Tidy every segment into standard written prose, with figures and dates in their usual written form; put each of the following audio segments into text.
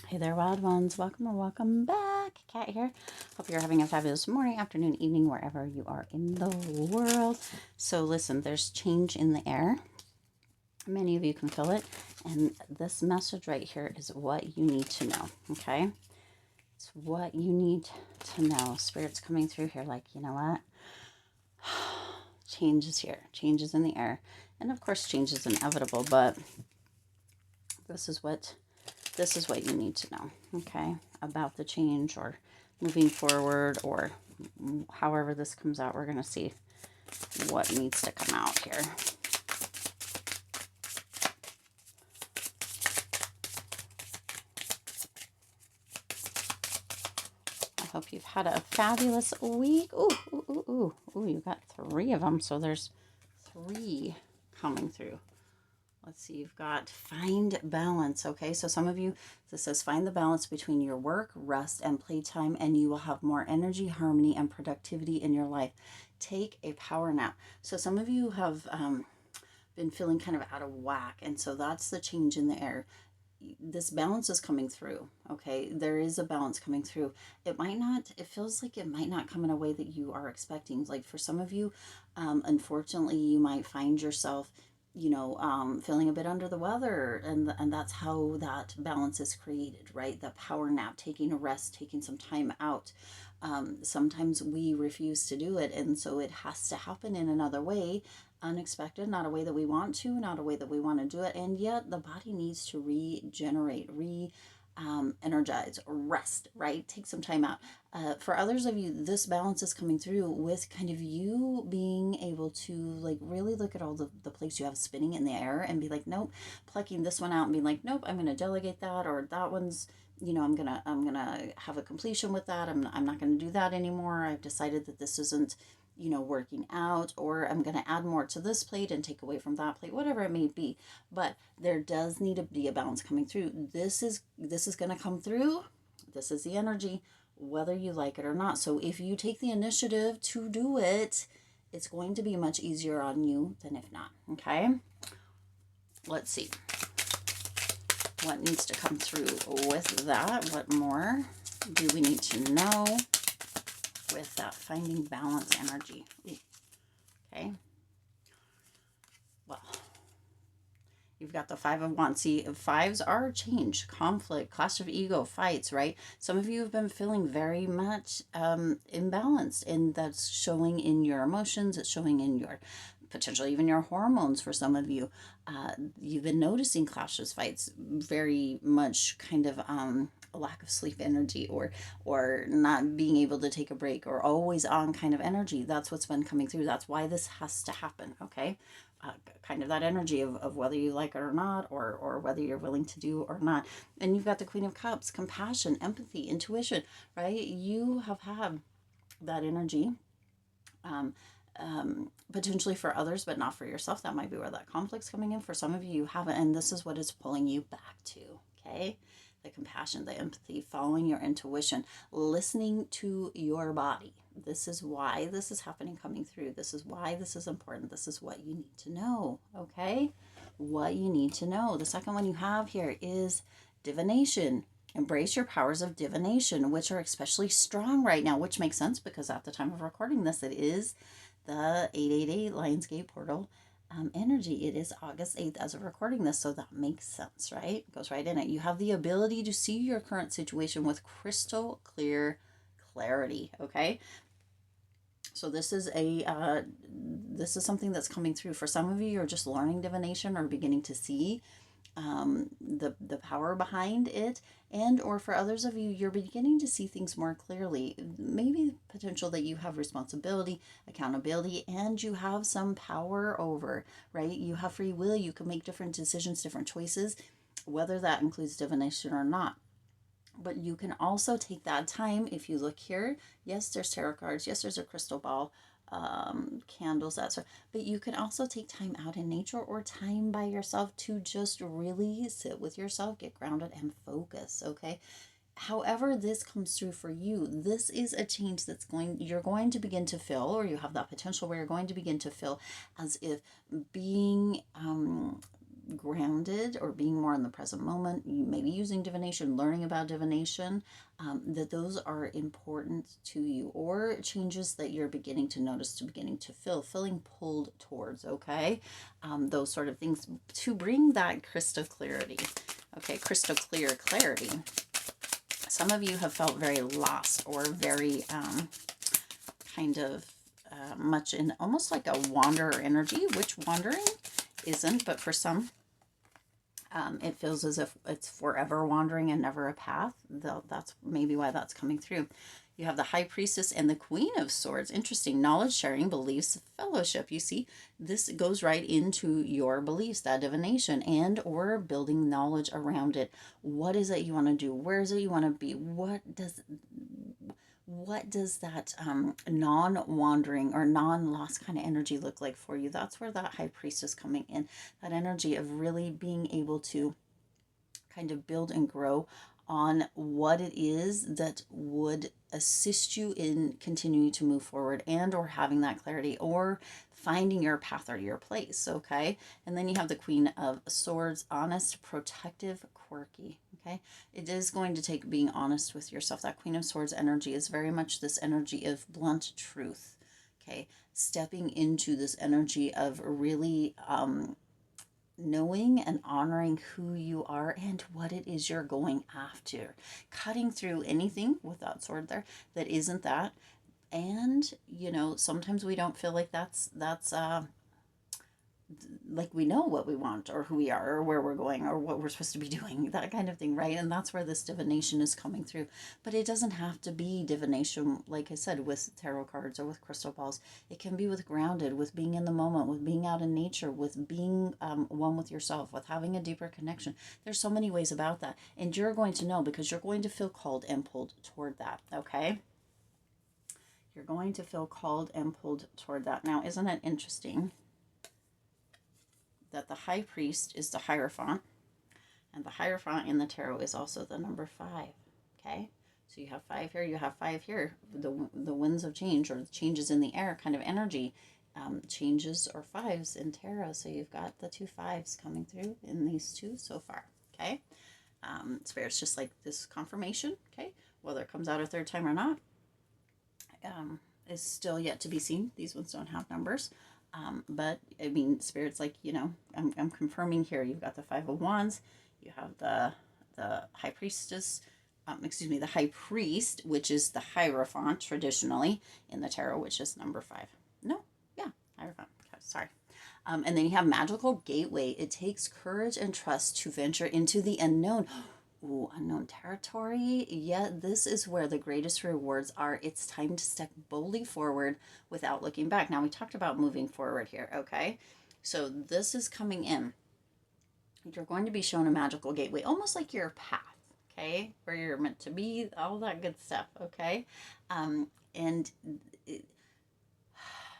Hey there, wild ones. Welcome or welcome back. Kat here. Hope you're having a fabulous morning, afternoon, evening, wherever you are in the world. So, listen, there's change in the air. Many of you can feel it. And this message right here is what you need to know. Okay? It's what you need to know. Spirit's coming through here, like, you know what? Change is here. Change is in the air. And of course, change is inevitable, but this is what you need to know, okay, about the change or moving forward or however this comes out. We're going to see what needs to come out here. I hope you've had a fabulous week. Ooh, ooh, ooh, ooh. Ooh, you got 3 of them, so there's 3 coming through. Let's see, you've got find balance. Okay, so some of you, this says find the balance between your work, rest, and playtime, and you will have more energy, harmony, and productivity in your life. Take a power nap. So some of you have been feeling kind of out of whack, and so that's the change in the air. This balance is coming through. Okay, there is a balance coming through. It feels like it might not come in a way that you are expecting. Like for some of you, unfortunately, you might find yourself feeling a bit under the weather, and that's how that balance is created, right? The power nap, taking a rest, taking some time out. Sometimes we refuse to do it, and so it has to happen in another way, unexpected, not a way that we want to, not a way that we want to do it, and yet the body needs to regenerate, energize, rest, right? Take some time out. For others of you, this balance is coming through with kind of you being able to like really look at all the plates you have spinning in the air and be like, nope, plucking this one out and being like, nope, I'm going to delegate that, or that one's, I'm gonna have a completion with that. I'm not gonna do that anymore. I've decided that this isn't working out, or I'm going to add more to this plate and take away from that plate, whatever it may be. But there does need to be a balance coming through. This is going to come through. This is the energy, whether you like it or not. So if you take the initiative to do it, it's going to be much easier on you than if not. Okay? Let's see what needs to come through with that. What more do we need to know with that finding balance energy? Ooh. Okay. Well, you've got the 5 of Wands. See, 5s are change, conflict, clash of ego, fights, right? Some of you have been feeling very much imbalanced, and that's showing in your emotions. It's showing in your potentially even your hormones. For some of you, you've been noticing clashes, fights, very much kind of a lack of sleep energy, or not being able to take a break, or always on kind of energy. That's what's been coming through. That's why this has to happen. Okay. Kind of that energy of whether you like it or not, or whether you're willing to do or not. And you've got the Queen of Cups, compassion, empathy, intuition, right? You have had that energy, um, potentially for others, but not for yourself. That might be where that conflict's coming in. For some of you, you haven't, and this is what it's pulling you back to. Okay, the compassion, the empathy, following your intuition, listening to your body. This is why this is happening, coming through. This is why this is important. This is what you need to know. Okay, what you need to know. The second one you have here is divination. Embrace your powers of divination, which are especially strong right now, which makes sense because at the time of recording this, it is the 888 Lionsgate portal energy. It is August 8th as of recording this, so that makes sense, right? It goes right in it. You have the ability to see your current situation with crystal clear clarity, okay? So this is something that's coming through. For some of you, you're just learning divination or beginning to see the power behind it, and or for others of you, you're beginning to see things more clearly. Maybe potential that you have responsibility, accountability, and you have some power over, right? You have free will. You can make different decisions, different choices, whether that includes divination or not. But you can also take that time. If you look here, yes, there's tarot cards, yes, there's a crystal ball, candles, that sort. But you can also take time out in nature or time by yourself to just really sit with yourself, get grounded, and focus. Okay. However, this comes through for you, this is a change you're going to begin to feel, or you have that potential where you're going to begin to feel as if being grounded or being more in the present moment, you may be using divination, learning about divination, that those are important to you, or changes that you're beginning to notice, to beginning to feeling pulled towards, okay? Those sort of things to bring that crystal clarity. Okay, crystal clear clarity. Some of you have felt very lost or very kind of much in almost like a wanderer energy, which wandering isn't, but for some, it feels as if it's forever wandering and never a path. That's maybe why that's coming through. You have the High Priestess and the Queen of Swords. Interesting. Knowledge sharing, beliefs, fellowship. You see, this goes right into your beliefs, that divination, and or building knowledge around it. What is it you want to do? Where is it you want to be? What does that non-wandering or non-lost kind of energy look like for you? That's where that High Priestess coming in. That energy of really being able to kind of build and grow on what it is that would assist you in continuing to move forward and or having that clarity or finding your path or your place. Okay, and then you have the Queen of Swords, honest, protective, quirky. Okay, it is going to take being honest with yourself. That Queen of Swords energy is very much this energy of blunt truth. Okay, stepping into this energy of really knowing and honoring who you are and what it is you're going after, cutting through anything with that sword there that isn't that. And sometimes we don't feel like that's like we know what we want or who we are or where we're going or what we're supposed to be doing, that kind of thing, right? And that's where this divination is coming through. But it doesn't have to be divination, like I said, with tarot cards or with crystal balls. It can be with grounded, with being in the moment, with being out in nature, with being one with yourself, with having a deeper connection. There's so many ways about that. And you're going to know because you're going to feel called and pulled toward that, okay? You're going to feel called and pulled toward that. Now, isn't it interesting that the High Priest is the Hierophant, and the Hierophant in the tarot is also the number 5. Okay, so you have 5 here, you have 5 here. The winds of change or changes in the air kind of energy, changes or 5s in tarot. So you've got the 2 5s coming through in these 2 so far. Okay, Spirit's just like this confirmation. Okay, whether it comes out a 3rd time or not is still yet to be seen. These ones don't have numbers. But I mean, Spirit's like, I'm confirming here. You've got the 5 of Wands. You have the High Priestess. The High Priest, which is the Hierophant traditionally in the tarot, which is number 5. No, yeah, Hierophant. Okay, sorry. And then you have Magical Gateway. It takes courage and trust to venture into the unknown. Ooh, unknown territory. Yeah, this is where the greatest rewards are. It's time to step boldly forward without looking back. Now, we talked about moving forward here, okay? So this is coming in. You're going to be shown a magical gateway, almost like your path, okay? Where you're meant to be, all that good stuff, okay? And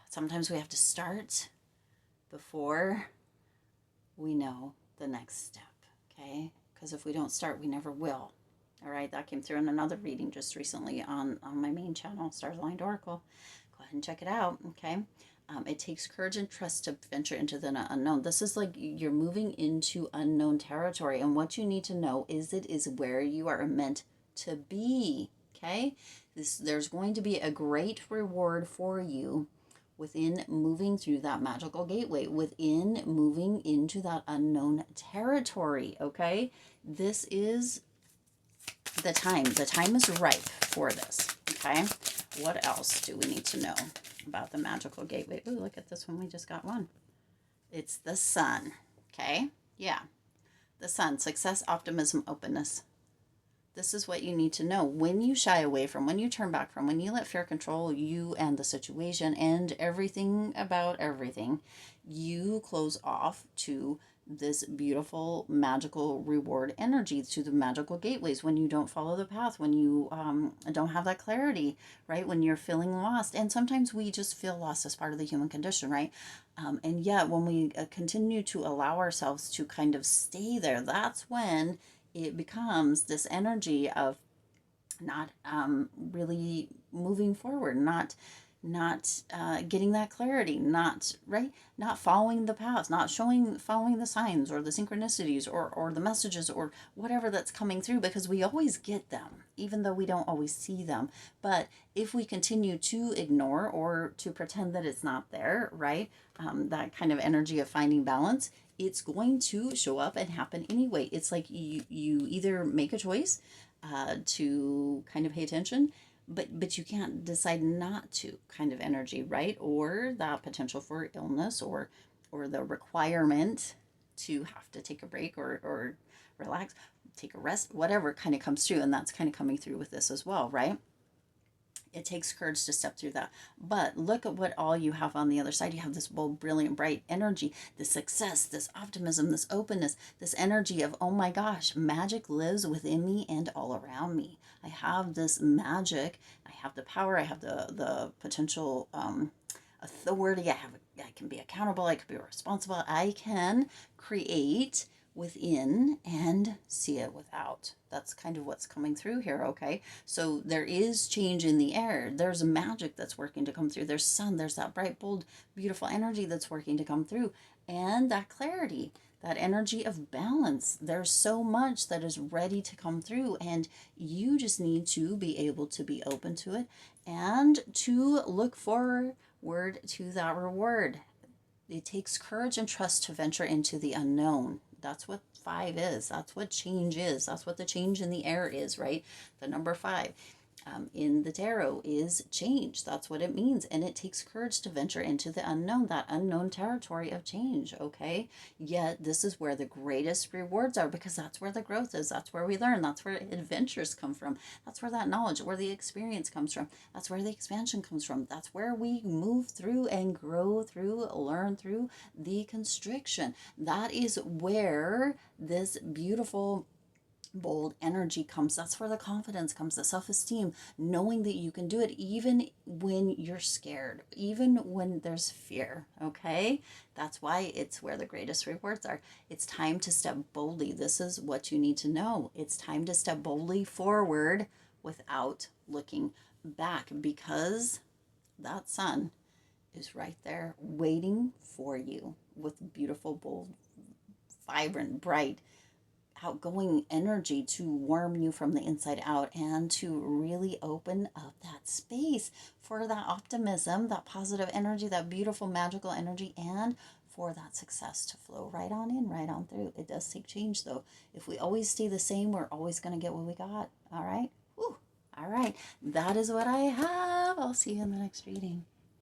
sometimes we have to start before we know the next step, okay? Because if we don't start, we never will. All right, that came through in another reading just recently on my main channel, Stars Aligned Oracle. Go ahead and check it out, okay? It takes courage and trust to venture into the unknown. This is like you're moving into unknown territory, and what you need to know is it is where you are meant to be, okay? There's going to be a great reward for you within moving through that magical gateway, within moving into that unknown territory, okay? This is the time. The time is ripe for this, okay? What else do we need to know about the magical gateway? Ooh, look at this one. We just got one. It's the Sun, okay? Yeah, the Sun. Success, optimism, openness. This is what you need to know. When you shy away from, when you turn back from, when you let fear control you and the situation and everything about everything, you close off to this beautiful magical reward energy, to the magical gateways. When you don't follow the path, when you don't have that clarity, right? When you're feeling lost. And sometimes we just feel lost as part of the human condition, right? And yet when we continue to allow ourselves to kind of stay there, that's when it becomes this energy of not really moving forward, not not getting that clarity, not right, not following the paths, not following the signs or the synchronicities or the messages or whatever that's coming through, because we always get them, even though we don't always see them. But if we continue to ignore or to pretend that it's not there, right, that kind of energy of finding balance, it's going to show up and happen anyway. It's like you either make a choice to kind of pay attention, but you can't decide not to, kind of energy, right? Or that potential for illness, or the requirement to have to take a break or relax, take a rest, whatever kind of comes through. And that's kind of coming through with this as well, right? It takes courage to step through that. But look at what all you have on the other side. You have this bold, brilliant, bright energy, this success, this optimism, this openness, this energy of, oh my gosh, magic lives within me and all around me. I have this magic. I have the power. I have the potential authority. I can be accountable. I can be responsible. I can create within and see it without. That's kind of what's coming through here, okay? So there is change in the air. There's magic that's working to come through. There's sun, there's that bright, bold, beautiful energy that's working to come through. And that clarity, that energy of balance. There's so much that is ready to come through, and you just need to be able to be open to it and to look forward to that reward. It takes courage and trust to venture into the unknown. That's what five is. That's what change is. That's what the change in the air is, right? The number five in the tarot is change. That's what it means. And it takes courage to venture into the unknown, that unknown territory of change, okay? Yet this is where the greatest rewards are, because that's where the growth is. That's where we learn. That's where adventures come from. That's where that knowledge, where the experience comes from. That's where the expansion comes from. That's where we move through and grow through, learn through the constriction. That is where this beautiful bold energy comes. That's where the confidence comes, the self-esteem, knowing that you can do it even when you're scared, even when there's fear, okay? That's why it's where the greatest rewards are. It's time to step boldly. This is what you need to know. It's time to step boldly forward without looking back, because that sun is right there waiting for you with beautiful, bold, vibrant, bright, outgoing energy to warm you from the inside out and to really open up that space for that optimism, that positive energy, that beautiful, magical energy, and for that success to flow right on in, right on through. It does take change, though. If we always stay the same, we're always going to get what we got. All right? Whew. All right. That is what I have. I'll see you in the next reading.